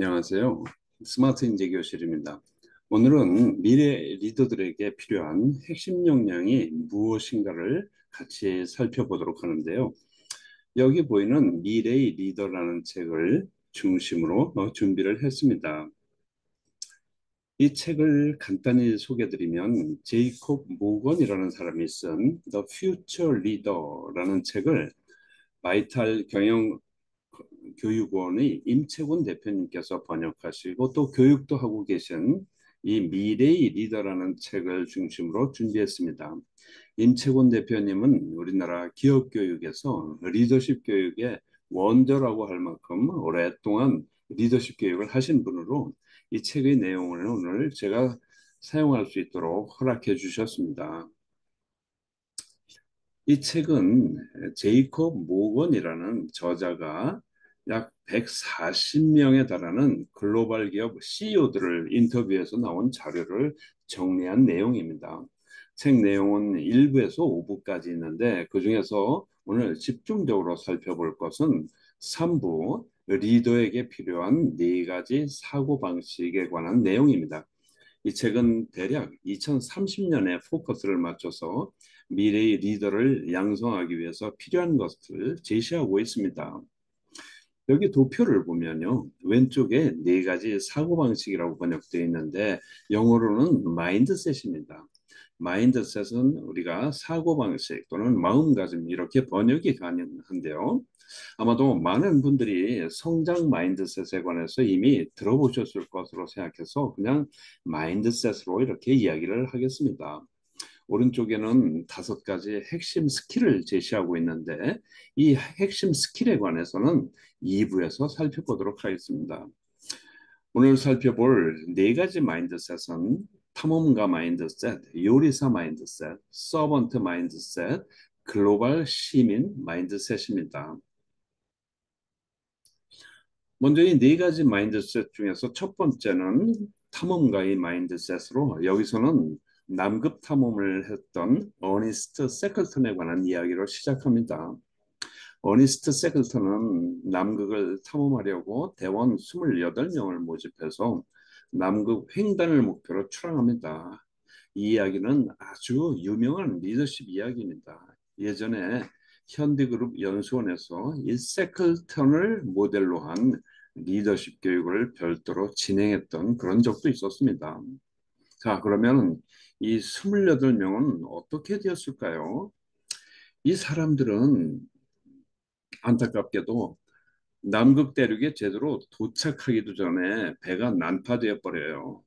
안녕하세요. 스마트 인재 교실입니다. 오늘은 미래 리더들에게 필요한 핵심 역량이 무엇인가를 같이 살펴보도록 하는데요. 여기 보이는 미래의 리더라는 책을 중심으로 준비를 했습니다. 이 책을 간단히 소개드리면 제이콥 모건이라는 사람이 쓴 The Future Leader라는 책을 바이탈 경영 교육원의 임채곤 대표님께서 번역하시고 또 교육도 하고 계신 이 미래의 리더라는 책을 중심으로 준비했습니다. 임채곤 대표님은 우리나라 기업 교육에서 리더십 교육의 원조라고 할 만큼 오랫동안 리더십 교육을 하신 분으로 이 책의 내용을 오늘 제가 사용할 수 있도록 허락해 주셨습니다. 이 책은 제이콥 모건이라는 저자가 약 140명에 달하는 글로벌 기업 CEO들을 인터뷰해서 나온 자료를 정리한 내용입니다. 책 내용은 1부에서 5부까지 있는데 그중에서 오늘 집중적으로 살펴볼 것은 3부 리더에게 필요한 4가지 사고방식에 관한 내용입니다. 이 책은 대략 2030년에 포커스를 맞춰서 미래의 리더를 양성하기 위해서 필요한 것을 제시하고 있습니다. 여기 도표를 보면요. 왼쪽에 4가지 사고방식이라고 번역되어 있는데 영어로는 마인드셋입니다. 마인드셋은 우리가 사고방식 또는 마음가짐 이렇게 번역이 가능한데요. 아마도 많은 분들이 성장 마인드셋에 관해서 이미 들어보셨을 것으로 생각해서 그냥 마인드셋으로 이렇게 이야기를 하겠습니다. 오른쪽에는 5가지 핵심 스킬을 제시하고 있는데 이 핵심 스킬에 관해서는 2부에서 살펴보도록 하겠습니다. 오늘 살펴볼 4가지 마인드셋은 탐험가 마인드셋, 요리사 마인드셋, 서번트 마인드셋, 글로벌 시민 마인드셋입니다. 먼저 이 4가지 마인드셋 중에서 첫 번째는 탐험가의 마인드셋으로 여기서는 남극 탐험을 했던 어니스트 세클턴에 관한 이야기로 시작합니다. 어니스트 세클턴은 남극을 탐험하려고 대원 28명을 모집해서 남극 횡단을 목표로 출항합니다. 이 이야기는 아주 유명한 리더십 이야기입니다. 예전에 현대그룹 연수원에서 이 세클턴을 모델로 한 리더십 교육을 별도로 진행했던 그런 적도 있었습니다. 자, 그러면 이 28명은 어떻게 되었을까요? 이 사람들은 안타깝게도 남극 대륙에 제대로 도착하기도 전에 배가 난파되어 버려요.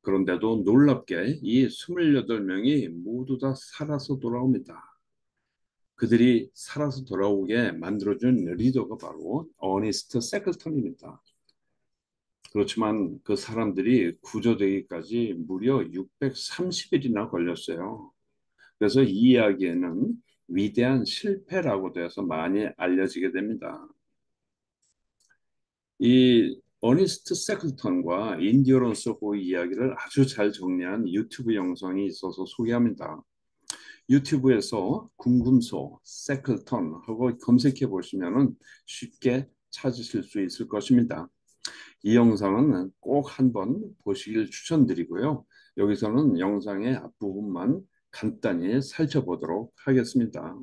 그런데도 놀랍게 이 28명이 모두 다 살아서 돌아옵니다. 그들이 살아서 돌아오게 만들어준 리더가 바로 어니스트 세클턴입니다. 그렇지만 그 사람들이 구조되기까지 무려 630일이나 걸렸어요. 그래서 이 이야기에는 위대한 실패라고 돼서 많이 알려지게 됩니다. 이 어니스트 세클턴과 인디어런스 호의 이야기를 아주 잘 정리한 유튜브 영상이 있어서 소개합니다. 유튜브에서 궁금소 세클턴 하고 검색해 보시면 쉽게 찾으실 수 있을 것입니다. 이 영상은 꼭 한번 보시길 추천드리고요. 여기서는 영상의 앞부분만 간단히 살펴보도록 하겠습니다.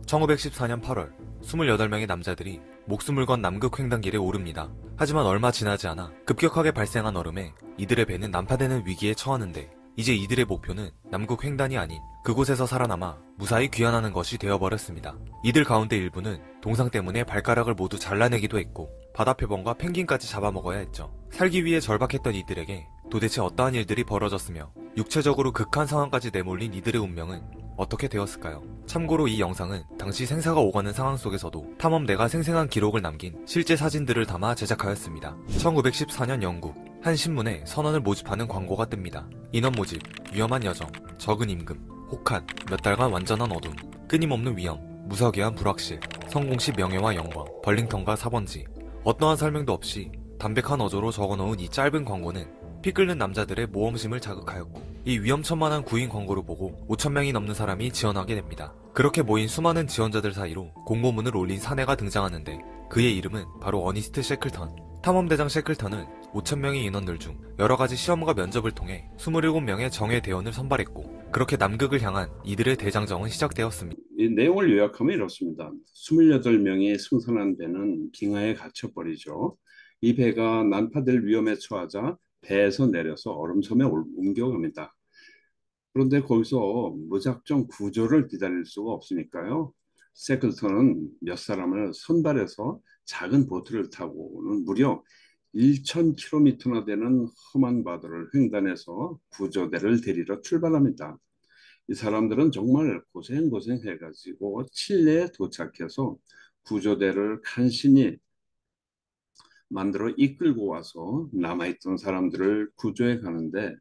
1914년 8월 28명의 남자들이 목숨을 건 남극 횡단길에 오릅니다. 하지만 얼마 지나지 않아 급격하게 발생한 얼음에 이들의 배는 난파되는 위기에 처하는데 이제 이들의 목표는 남극 횡단이 아닌 그곳에서 살아남아 무사히 귀환하는 것이 되어버렸습니다. 이들 가운데 일부는 동상 때문에 발가락을 모두 잘라내기도 했고 바다 표범과 펭귄까지 잡아먹어야 했죠. 살기 위해 절박했던 이들에게 도대체 어떠한 일들이 벌어졌으며 육체적으로 극한 상황까지 내몰린 이들의 운명은 어떻게 되었을까요? 참고로 이 영상은 당시 생사가 오가는 상황 속에서도 탐험대가 생생한 기록을 남긴 실제 사진들을 담아 제작하였습니다. 1914년 영국 한 신문에 선원을 모집하는 광고가 뜹니다. 인원 모집, 위험한 여정, 적은 임금, 혹한, 몇 달간 완전한 어둠, 끊임없는 위험, 무석유한 불확실, 성공 시 명예와 영광, 벌링턴과 사번지. 어떠한 설명도 없이 담백한 어조로 적어놓은 이 짧은 광고는 피 끓는 남자들의 모험심을 자극하였고 이 위험천만한 구인 광고를 보고 5,000명이 넘는 사람이 지원하게 됩니다. 그렇게 모인 수많은 지원자들 사이로 공모문을 올린 사내가 등장하는데 그의 이름은 바로 어니스트 셰클턴. 탐험대장 셰클턴은 5,000명의 인원들 중 여러가지 시험과 면접을 통해 27명의 정예 대원을 선발했고 그렇게 남극을 향한 이들의 대장정은 시작되었습니다. 이 내용을 요약하면 이렇습니다. 28명이 승선한 배는 빙하에 갇혀버리죠. 이 배가 난파될 위험에 처하자 배에서 내려서 얼음섬에 옮겨갑니다. 그런데 거기서 무작정 구조를 기다릴 수가 없으니까요. 세클턴은 몇 사람을 선발해서 작은 보트를 타고는 무려 1,000km나 되는 험한 바다를 횡단해서 구조대를 데리러 출발합니다. 이 사람들은 정말 고생해가지고 칠레에 도착해서 구조대를 간신히 만들어 이끌고 와서 남아있던 사람들을 구조해 가는데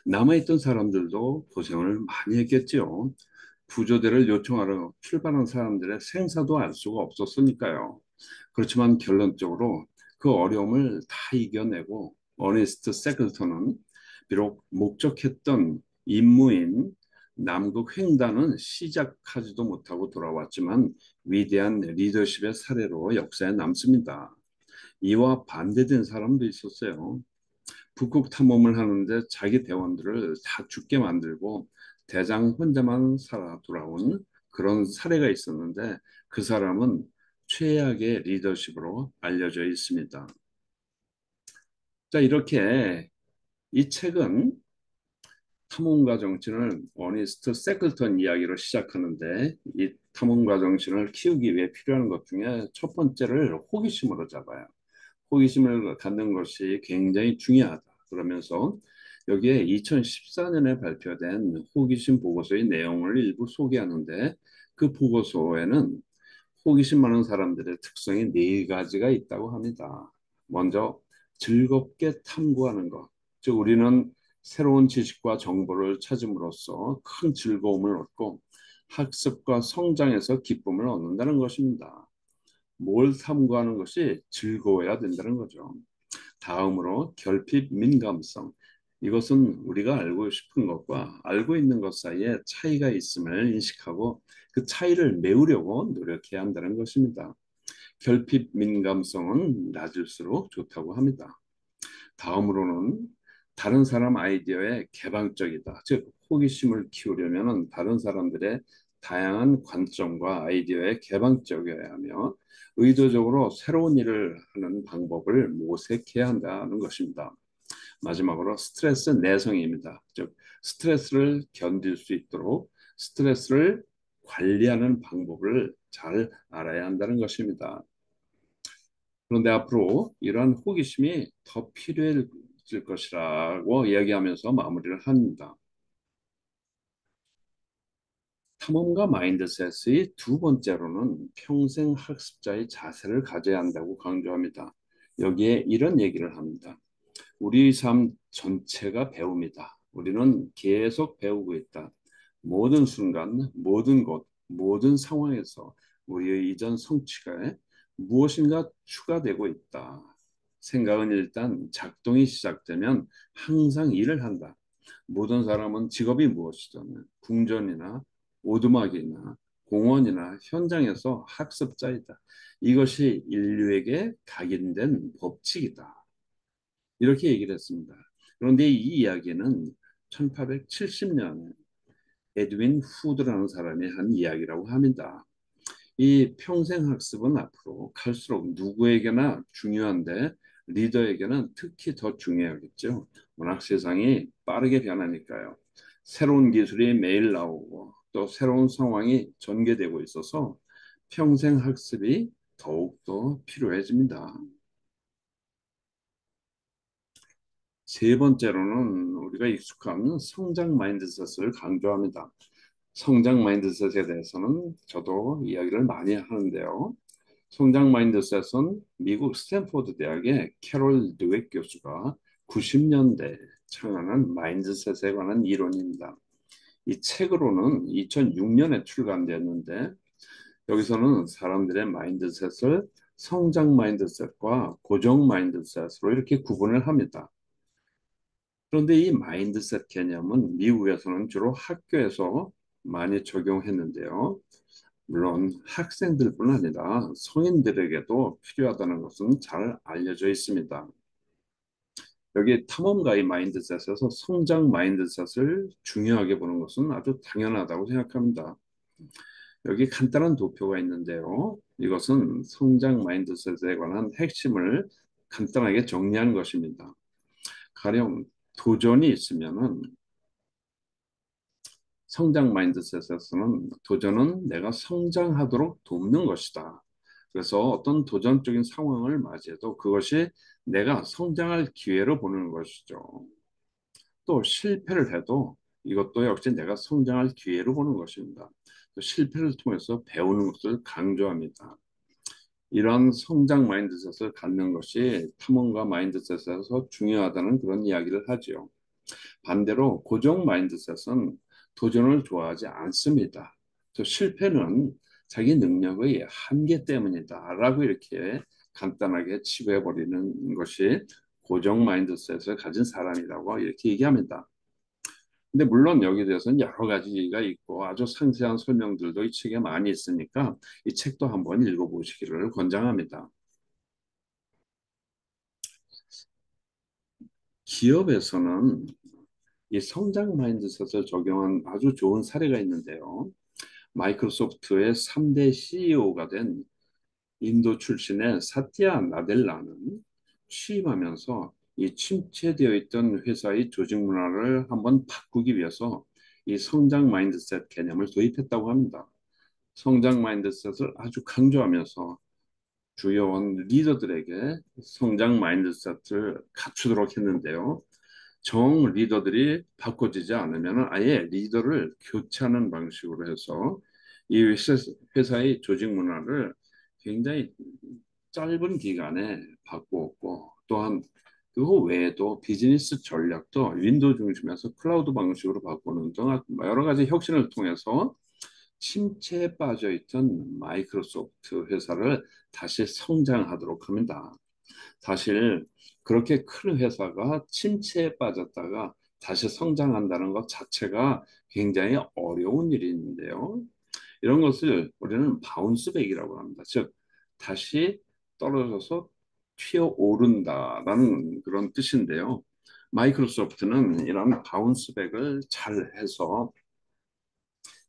남아있던 사람들도 고생을 많이 했겠지요. 구조대를 요청하러 출발한 사람들의 생사도 알 수가 없었으니까요. 그렇지만 결론적으로 그 어려움을 다 이겨내고 어니스트 세클턴은 비록 목적했던 임무인 남극 횡단은 시작하지도 못하고 돌아왔지만 위대한 리더십의 사례로 역사에 남습니다. 이와 반대된 사람도 있었어요. 북극 탐험을 하는데 자기 대원들을 다 죽게 만들고 대장 혼자만 살아 돌아온 그런 사례가 있었는데 그 사람은 최악의 리더십으로 알려져 있습니다. 자, 이렇게 이 책은 탐험가 정신을 어니스트 세클턴 이야기로 시작하는데 이 탐험가 정신을 키우기 위해 필요한 것 중에 첫 번째를 호기심으로 잡아요. 호기심을 갖는 것이 굉장히 중요하다. 그러면서 여기에 2014년에 발표된 호기심 보고서의 내용을 일부 소개하는데 그 보고서에는 호기심 많은 사람들의 특성이 네 가지가 있다고 합니다. 먼저 즐겁게 탐구하는 것. 즉 우리는 새로운 지식과 정보를 찾음으로써 큰 즐거움을 얻고 학습과 성장에서 기쁨을 얻는다는 것입니다. 뭘 탐구하는 것이 즐거워야 된다는 거죠. 다음으로 결핍 민감성. 이것은 우리가 알고 싶은 것과 알고 있는 것 사이에 차이가 있음을 인식하고 그 차이를 메우려고 노력해야 한다는 것입니다. 결핍 민감성은 낮을수록 좋다고 합니다. 다음으로는 다른 사람 아이디어에 개방적이다. 즉 호기심을 키우려면 다른 사람들의 다양한 관점과 아이디어에 개방적이어야 하며 의도적으로 새로운 일을 하는 방법을 모색해야 한다는 것입니다. 마지막으로 스트레스 내성입니다. 즉 스트레스를 견딜 수 있도록 스트레스를 관리하는 방법을 잘 알아야 한다는 것입니다. 그런데 앞으로 이러한 호기심이 더 필요해질 것이라고 이야기하면서 마무리를 합니다. 탐험가 마인드셋의 두 번째로는 평생 학습자의 자세를 가져야 한다고 강조합니다. 여기에 이런 얘기를 합니다. 우리 삶 전체가 배움이다. 우리는 계속 배우고 있다. 모든 순간, 모든 곳, 모든 상황에서 우리의 이전 성취가 무엇인가 추가되고 있다. 생각은 일단 작동이 시작되면 항상 일을 한다. 모든 사람은 직업이 무엇이든 궁전이나 오두막이나 공원이나 현장에서 학습자이다. 이것이 인류에게 각인된 법칙이다. 이렇게 얘기를 했습니다. 그런데 이 이야기는 1870년에 에드윈 후드라는 사람이 한 이야기라고 합니다. 이 평생 학습은 앞으로 갈수록 누구에게나 중요한데 리더에게는 특히 더 중요하겠죠. 워낙 세상이 빠르게 변하니까요. 새로운 기술이 매일 나오고 또 새로운 상황이 전개되고 있어서 평생 학습이 더욱더 필요해집니다. 세 번째로는 우리가 익숙한 성장 마인드셋을 강조합니다. 성장 마인드셋에 대해서는 저도 이야기를 많이 하는데요. 성장 마인드셋은 미국 스탠포드 대학의 캐롤 드웨 교수가 90년대 창안한 마인드셋에 관한 이론입니다. 이 책으로는 2006년에 출간됐는데 여기서는 사람들의 마인드셋을 성장 마인드셋과 고정 마인드셋으로 이렇게 구분을 합니다. 그런데 이 마인드셋 개념은 미국에서는 주로 학교에서 많이 적용했는데요. 물론 학생들뿐 아니라 성인들에게도 필요하다는 것은 잘 알려져 있습니다. 여기 탐험가의 마인드셋에서 성장 마인드셋을 중요하게 보는 것은 아주 당연하다고 생각합니다. 여기 간단한 도표가 있는데요. 이것은 성장 마인드셋에 관한 핵심을 간단하게 정리한 것입니다. 가령 도전이 있으면은 성장 마인드셋에서는 도전은 내가 성장하도록 돕는 것이다. 그래서 어떤 도전적인 상황을 맞이해도 그것이 내가 성장할 기회로 보는 것이죠. 또 실패를 해도 이것도 역시 내가 성장할 기회로 보는 것입니다. 또 실패를 통해서 배우는 것을 강조합니다. 이러한 성장 마인드셋을 갖는 것이 탐험가 마인드셋에서 중요하다는 그런 이야기를 하지요. 반대로 고정 마인드셋은 도전을 좋아하지 않습니다. 또 실패는 자기 능력의 한계 때문이다라고 이렇게 간단하게 치부해버리는 것이 고정 마인드셋을 가진 사람이라고 이렇게 얘기합니다. 근데 물론 여기에 대해서는 여러 가지가 있고 아주 상세한 설명들도 이 책에 많이 있으니까 이 책도 한번 읽어보시기를 권장합니다. 기업에서는 이 성장 마인드셋을 적용한 아주 좋은 사례가 있는데요. 마이크로소프트의 3대 CEO가 된 인도 출신의 사티아 나델라는 취임하면서 이 침체되어 있던 회사의 조직 문화를 한번 바꾸기 위해서 이 성장 마인드셋 개념을 도입했다고 합니다. 성장 마인드셋을 아주 강조하면서 주요원 리더들에게 성장 마인드셋을 갖추도록 했는데요. 정 리더들이 바꿔지지 않으면 아예 리더를 교체하는 방식으로 해서 이 회사의 조직 문화를 굉장히 짧은 기간에 바꾸었고 또한 그거 외에도 비즈니스 전략도 윈도우 중심에서 클라우드 방식으로 바꾸는 등 여러 가지 혁신을 통해서 침체에 빠져 있던 마이크로소프트 회사를 다시 성장하도록 합니다. 사실 그렇게 큰 회사가 침체에 빠졌다가 다시 성장한다는 것 자체가 굉장히 어려운 일인데요. 이런 것을 우리는 바운스백이라고 합니다. 즉, 다시 떨어져서 튀어오른다라는 그런 뜻인데요. 마이크로소프트는 이런 바운스백을 잘 해서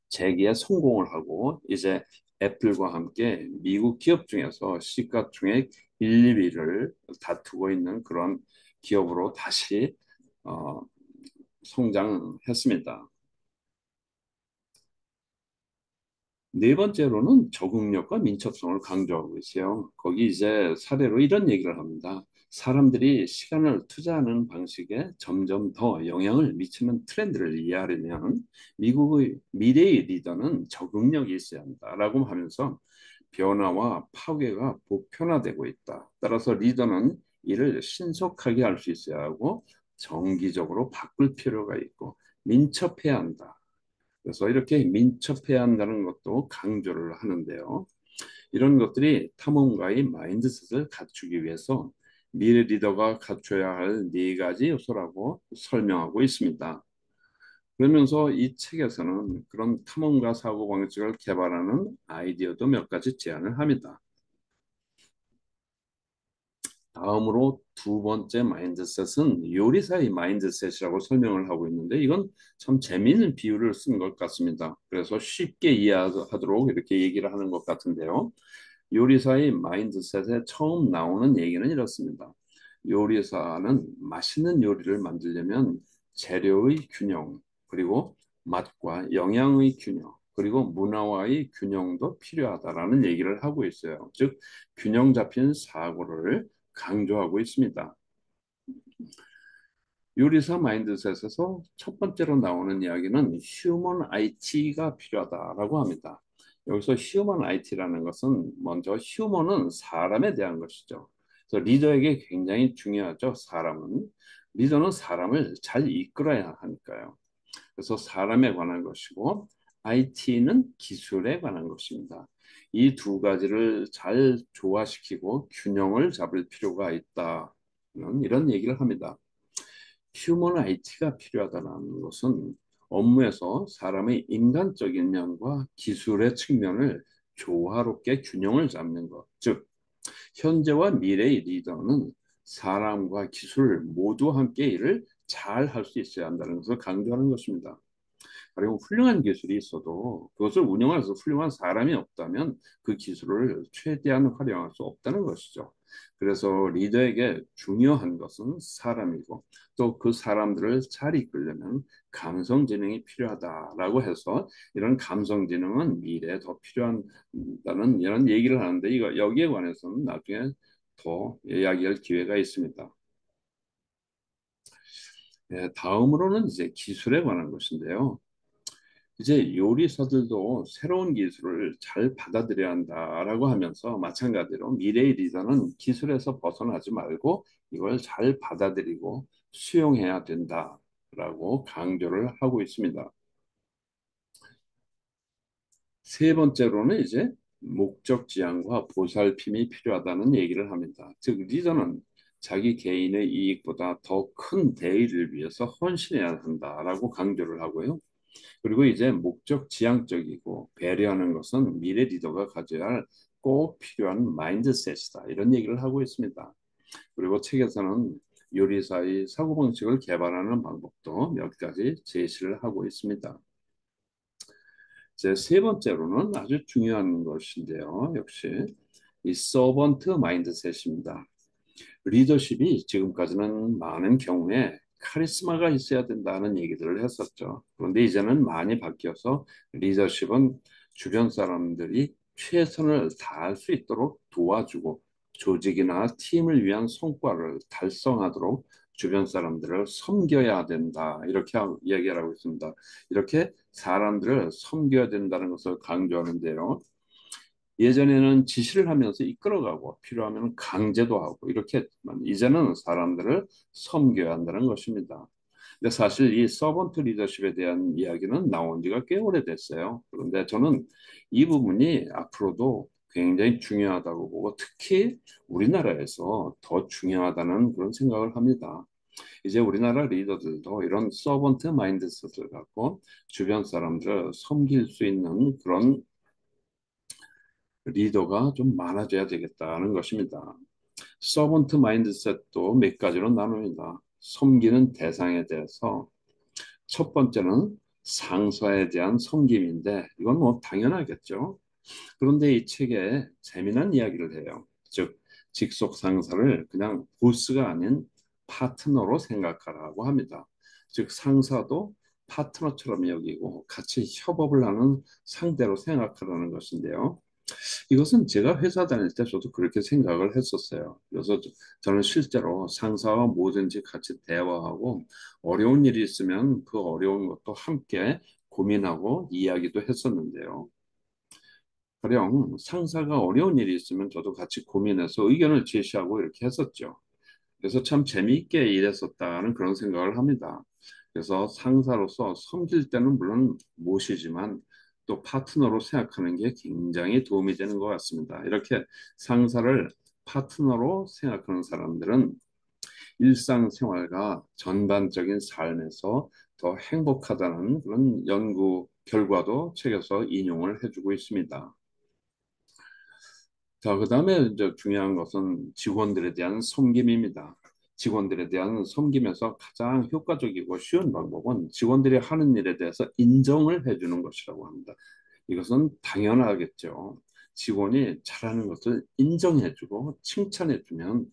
재기에 성공을 하고 이제 애플과 함께 미국 기업 중에서 시가총액 1, 2위를 다투고 있는 그런 기업으로 다시 어, 성장했습니다. 네 번째로는 적응력과 민첩성을 강조하고 있어요. 거기 이제 사례로 이런 얘기를 합니다. 사람들이 시간을 투자하는 방식에 점점 더 영향을 미치는 트렌드를 이해하려면 미국의 미래의 리더는 적응력이 있어야 한다라고 하면서 변화와 파괴가 보편화되고 있다. 따라서 리더는 이를 신속하게 할 수 있어야 하고 정기적으로 바꿀 필요가 있고 민첩해야 한다. 그래서 이렇게 민첩해야 한다는 것도 강조를 하는데요. 이런 것들이 탐험가의 마인드셋을 갖추기 위해서 미래 리더가 갖춰야 할 네 가지 요소라고 설명하고 있습니다. 그러면서 이 책에서는 그런 탐험가 사고방식을 개발하는 아이디어도 몇 가지 제안을 합니다. 다음으로 두 번째 마인드셋은 요리사의 마인드셋이라고 설명을 하고 있는데 이건 참 재미있는 비유를 쓴 것 같습니다. 그래서 쉽게 이해하도록 이렇게 얘기를 하는 것 같은데요. 요리사의 마인드셋에 처음 나오는 얘기는 이렇습니다. 요리사는 맛있는 요리를 만들려면 재료의 균형, 그리고 맛과 영양의 균형, 그리고 문화와의 균형도 필요하다라는 얘기를 하고 있어요. 즉, 균형 잡힌 사고를 강조하고 있습니다. 요리사 마인드셋에서 첫 번째로 나오는 이야기는 휴먼 IT가 필요하다라고 합니다. 여기서 휴먼 IT라는 것은 먼저 휴먼은 사람에 대한 것이죠. 그래서 리더에게 굉장히 중요하죠. 사람은. 리더는 사람을 잘 이끌어야 하니까요. 그래서 사람에 관한 것이고 IT는 기술에 관한 것입니다. 이 두 가지를 잘 조화시키고 균형을 잡을 필요가 있다는 이런 얘기를 합니다. 휴먼 IT가 필요하다는 것은 업무에서 사람의 인간적인 면과 기술의 측면을 조화롭게 균형을 잡는 것. 즉, 현재와 미래의 리더는 사람과 기술 모두 함께 일을 잘 할 수 있어야 한다는 것을 강조하는 것입니다. 그리고 훌륭한 기술이 있어도 그것을 운영할 수 훌륭한 사람이 없다면 그 기술을 최대한 활용할 수 없다는 것이죠. 그래서 리더에게 중요한 것은 사람이고 또 그 사람들을 잘 이끌려면 감성지능이 필요하다라고 해서 이런 감성지능은 미래에 더 필요하다는 이런 얘기를 하는데 이거 여기에 관해서는 나중에 더 이야기할 기회가 있습니다. 네, 다음으로는 이제 기술에 관한 것인데요. 이제 요리사들도 새로운 기술을 잘 받아들여야 한다라고 하면서 마찬가지로 미래의 리더는 기술에서 벗어나지 말고 이걸 잘 받아들이고 수용해야 된다라고 강조를 하고 있습니다. 세 번째로는 이제 목적 지향과 보살핌이 필요하다는 얘기를 합니다. 즉 리더는 자기 개인의 이익보다 더 큰 대의를 위해서 헌신해야 한다라고 강조를 하고요. 그리고 이제 목적 지향적이고 배려하는 것은 미래 리더가 가져야 할 꼭 필요한 마인드셋이다. 이런 얘기를 하고 있습니다. 그리고 책에서는 요리사의 사고방식을 개발하는 방법도 몇 가지 제시를 하고 있습니다. 제 세 번째로는 아주 중요한 것인데요. 역시 이 서번트 마인드셋입니다. 리더십이 지금까지는 많은 경우에 카리스마가 있어야 된다는 얘기들을 했었죠. 그런데 이제는 많이 바뀌어서 리더십은 주변 사람들이 최선을 다할 수 있도록 도와주고 조직이나 팀을 위한 성과를 달성하도록 주변 사람들을 섬겨야 된다. 이렇게 얘기를 하고 있습니다. 이렇게 사람들을 섬겨야 된다는 것을 강조하는데요. 예전에는 지시를 하면서 이끌어가고 필요하면 강제도 하고 이렇게 했지만 이제는 사람들을 섬겨야 한다는 것입니다. 근데 사실 이 서번트 리더십에 대한 이야기는 나온 지가 꽤 오래됐어요. 그런데 저는 이 부분이 앞으로도 굉장히 중요하다고 보고 특히 우리나라에서 더 중요하다는 그런 생각을 합니다. 이제 우리나라 리더들도 이런 서번트 마인드셋을 갖고 주변 사람들을 섬길 수 있는 그런 리더가 좀 많아져야 되겠다는 것입니다. 서번트 마인드셋도 몇 가지로 나눕니다. 섬기는 대상에 대해서 첫 번째는 상사에 대한 섬김인데 이건 뭐 당연하겠죠. 그런데 이 책에 재미난 이야기를 해요. 즉 직속 상사를 그냥 보스가 아닌 파트너로 생각하라고 합니다. 즉 상사도 파트너처럼 여기고 같이 협업을 하는 상대로 생각하라는 것인데요. 이것은 제가 회사 다닐 때 저도 그렇게 생각을 했었어요. 그래서 저는 실제로 상사와 뭐든지 같이 대화하고 어려운 일이 있으면 그 어려운 것도 함께 고민하고 이야기도 했었는데요. 가령 상사가 어려운 일이 있으면 저도 같이 고민해서 의견을 제시하고 이렇게 했었죠. 그래서 참 재미있게 일했었다는 그런 생각을 합니다. 그래서 상사로서 섬길 때는 물론 모시지만 또 파트너로 생각하는 게 굉장히 도움이 되는 것 같습니다. 이렇게 상사를 파트너로 생각하는 사람들은 일상생활과 전반적인 삶에서 더 행복하다는 그런 연구 결과도 책에서 인용을 해주고 있습니다. 자, 그다음에 이제 중요한 것은 직원들에 대한 섬김입니다. 직원들에 대한 섬김에서 가장 효과적이고 쉬운 방법은 직원들이 하는 일에 대해서 인정을 해주는 것이라고 합니다. 이것은 당연하겠죠. 직원이 잘하는 것을 인정해주고 칭찬해주면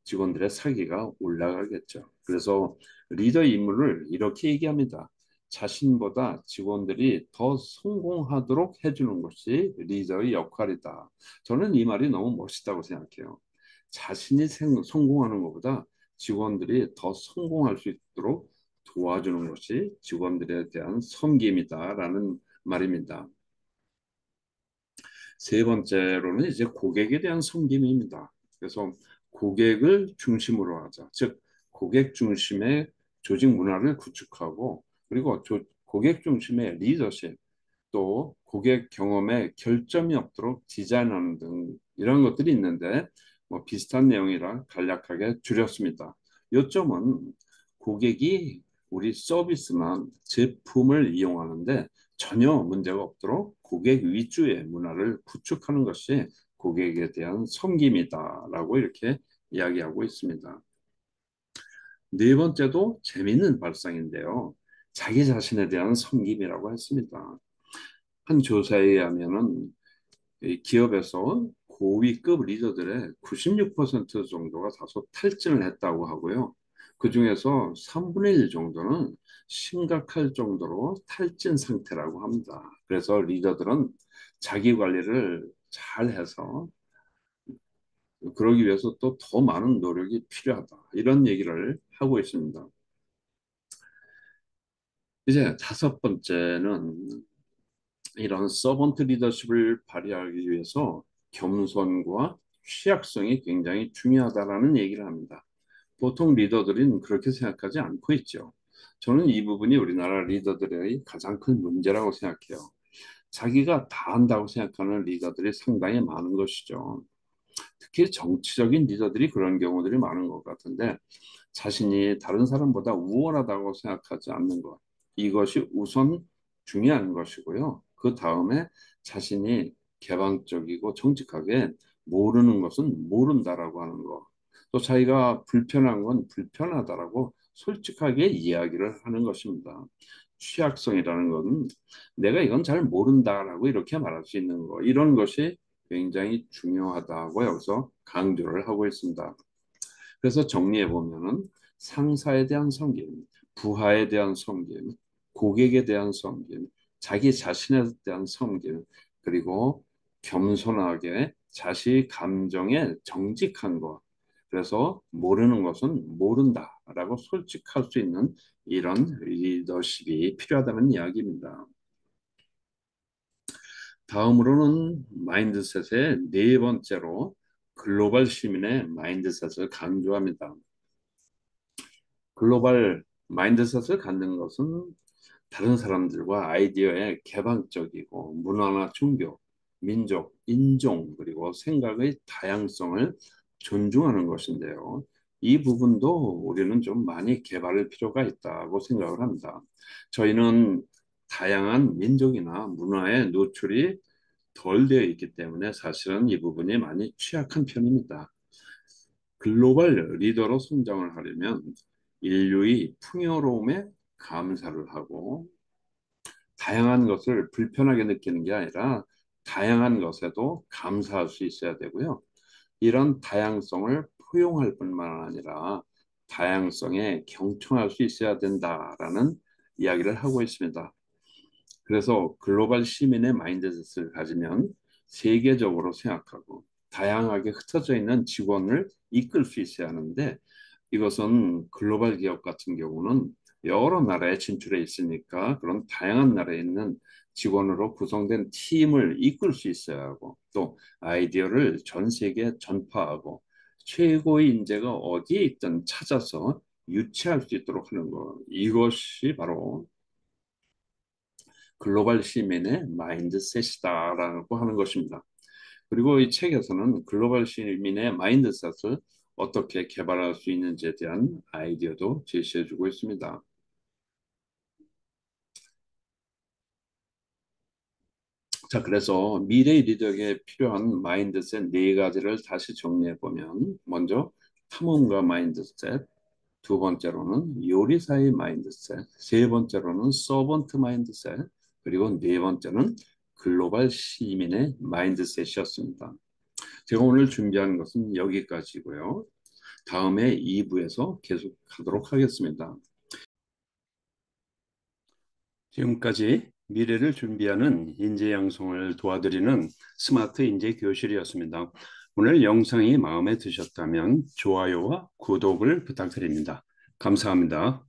직원들의 사기가 올라가겠죠. 그래서 리더 임무를 이렇게 얘기합니다. 자신보다 직원들이 더 성공하도록 해주는 것이 리더의 역할이다. 저는 이 말이 너무 멋있다고 생각해요. 자신이 성공하는 것보다 직원들이 더 성공할 수 있도록 도와주는 것이 직원들에 대한 섬김이다라는 말입니다. 세 번째로는 이제 고객에 대한 섬김입니다. 그래서 고객을 중심으로 하자. 즉, 고객 중심의 조직 문화를 구축하고 그리고 고객 중심의 리더십 또 고객 경험에 결점이 없도록 디자인하는 등 이런 것들이 있는데 뭐 비슷한 내용이라 간략하게 줄였습니다. 요점은 고객이 우리 서비스나 제품을 이용하는데 전혀 문제가 없도록 고객 위주의 문화를 구축하는 것이 고객에 대한 섬김이다라고 이렇게 이야기하고 있습니다. 네 번째도 재미있는 발상인데요. 자기 자신에 대한 섬김이라고 했습니다. 한 조사에 의하면은 이 기업에서 고위급 리더들의 96% 정도가 다소 탈진을 했다고 하고요. 그중에서 3분의 1 정도는 심각할 정도로 탈진 상태라고 합니다. 그래서 리더들은 자기 관리를 잘 해서 그러기 위해서 또 더 많은 노력이 필요하다. 이런 얘기를 하고 있습니다. 이제 다섯 번째는 이런 서번트 리더십을 발휘하기 위해서 겸손과 취약성이 굉장히 중요하다라는 얘기를 합니다. 보통 리더들은 그렇게 생각하지 않고 있죠. 저는 이 부분이 우리나라 리더들의 가장 큰 문제라고 생각해요. 자기가 다 안다고 생각하는 리더들이 상당히 많은 것이죠. 특히 정치적인 리더들이 그런 경우들이 많은 것 같은데 자신이 다른 사람보다 우월하다고 생각하지 않는 것. 이것이 우선 중요한 것이고요. 그 다음에 자신이 개방적이고 정직하게 모르는 것은 모른다라고 하는 것. 또 자기가 불편한 건 불편하다라고 솔직하게 이야기를 하는 것입니다. 취약성이라는 것은 내가 이건 잘 모른다라고 이렇게 말할 수 있는 거. 이런 것이 굉장히 중요하다고 여기서 강조를 하고 있습니다. 그래서 정리해 보면은 상사에 대한 섬김, 부하에 대한 섬김, 고객에 대한 섬김, 자기 자신에 대한 섬김, 그리고 겸손하게 자시 감정에 정직한 것. 그래서 모르는 것은 모른다라고 솔직할 수 있는 이런 리더십이 필요하다는 이야기입니다. 다음으로는 마인드셋의 네 번째로 글로벌 시민의 마인드셋을 강조합니다. 글로벌 마인드셋을 갖는 것은 다른 사람들과 아이디어에 개방적이고 문화나 종교, 민족, 인종 그리고 생각의 다양성을 존중하는 것인데요. 이 부분도 우리는 좀 많이 개발할 필요가 있다고 생각을 합니다. 저희는 다양한 민족이나 문화에 노출이 덜 되어 있기 때문에 사실은 이 부분이 많이 취약한 편입니다. 글로벌 리더로 성장을 하려면 인류의 풍요로움에 감사를 하고 다양한 것을 불편하게 느끼는 게 아니라 다양한 것에도 감사할 수 있어야 되고요. 이런 다양성을 포용할 뿐만 아니라 다양성에 경청할 수 있어야 된다라는 이야기를 하고 있습니다. 그래서 글로벌 시민의 마인드셋을 가지면 세계적으로 생각하고 다양하게 흩어져 있는 직원을 이끌 수 있어야 하는데 이것은 글로벌 기업 같은 경우는 여러 나라에 진출해 있으니까 그런 다양한 나라에 있는 직원으로 구성된 팀을 이끌 수 있어야 하고 또 아이디어를 전 세계에 전파하고 최고의 인재가 어디에 있든 찾아서 유치할 수 있도록 하는 것. 이것이 바로 글로벌 시민의 마인드셋이다라고 하는 것입니다. 그리고 이 책에서는 글로벌 시민의 마인드셋을 어떻게 개발할 수 있는지에 대한 아이디어도 제시해주고 있습니다. 자, 그래서 미래 리더에게 필요한 마인드셋 네 가지를 다시 정리해 보면 먼저 탐험가 마인드셋, 두 번째로는 요리사의 마인드셋, 세 번째로는 서번트 마인드셋, 그리고 네 번째는 글로벌 시민의 마인드셋이었습니다. 제가 오늘 준비한 것은 여기까지고요. 다음에 2부에서 계속하도록 하겠습니다. 지금까지 미래를 준비하는 인재 양성을 도와드리는 스마트 인재 교실이었습니다. 오늘 영상이 마음에 드셨다면 좋아요와 구독을 부탁드립니다. 감사합니다.